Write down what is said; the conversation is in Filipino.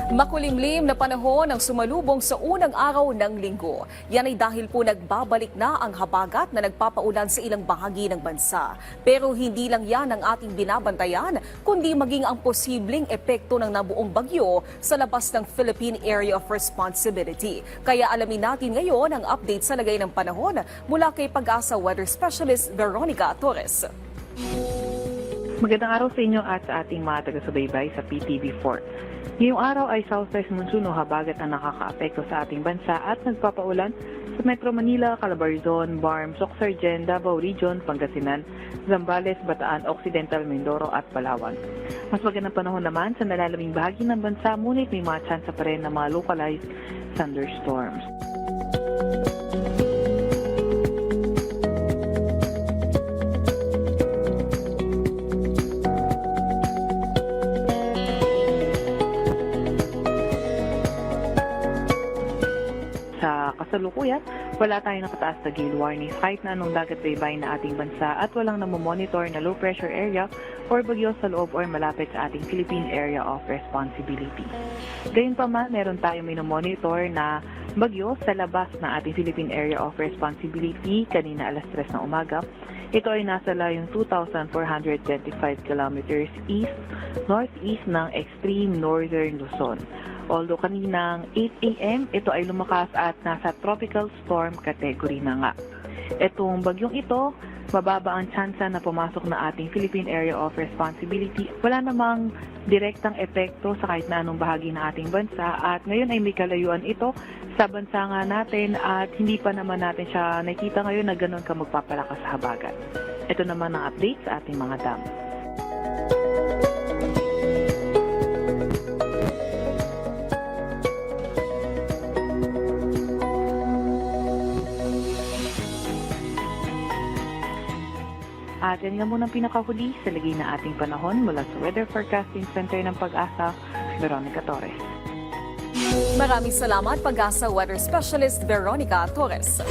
Makulimlim na panahon ang sumalubong sa unang araw ng linggo. Yan ay dahil po nagbabalik na ang habagat na nagpapaulan sa ilang bahagi ng bansa. Pero hindi lang yan ang ating binabantayan, kundi maging ang posibleng epekto ng nabuong bagyo sa labas ng Philippine Area of Responsibility. Kaya alamin natin ngayon ang update sa lagay ng panahon mula kay Pag-asa Weather Specialist Veronica Torres. Magandang araw sa inyo at sa ating mga taga-subaybay sa PTV4. Ngayong araw ay southwest monsoon o habagat na nakakaapekto sa ating bansa at nagpapaulan sa Metro Manila, Calabarzon, Barm, Soxargen, Davao Region, Pangasinan, Zambales, Bataan, Occidental, Mindoro at Palawan. Mas magandang panahon naman sa nalalaming bahagi ng bansa, ngunit may mga tsansa pa rin ng mga localized thunderstorms. Sa kasalukuyan, wala tayong nakataas na gale warnings kahit na anong dagat baybayin na ating bansa at walang namomonitor na low pressure area or bagyo sa loob or malapit sa ating Philippine Area of Responsibility. Gayunpaman, meron tayong minomonitor na bagyo sa labas ng ating Philippine Area of Responsibility kanina alas 3 ng umaga. Ito ay nasa layong 2,425 kilometers northeast ng extreme northern Luzon. Although kaninang 8 a.m., ito ay lumakas at nasa tropical storm category na nga. Itong bagyong ito, mababa ang tsansa na pumasok na ating Philippine Area of Responsibility. Wala namang direktang epekto sa kahit na anong bahagi ng ating bansa at ngayon ay may kalayuan ito sa bansa nga natin at hindi pa naman natin siya nakita ngayon na ganun ka magpapalakas sa habagat. Ito naman ang update sa ating mga dam. At yan nga muna ang pinakahuli sa lagay na ating panahon mula sa Weather Forecasting Center ng Pag-asa, Veronica Torres. Maraming salamat, Pag-asa Weather Specialist Veronica Torres.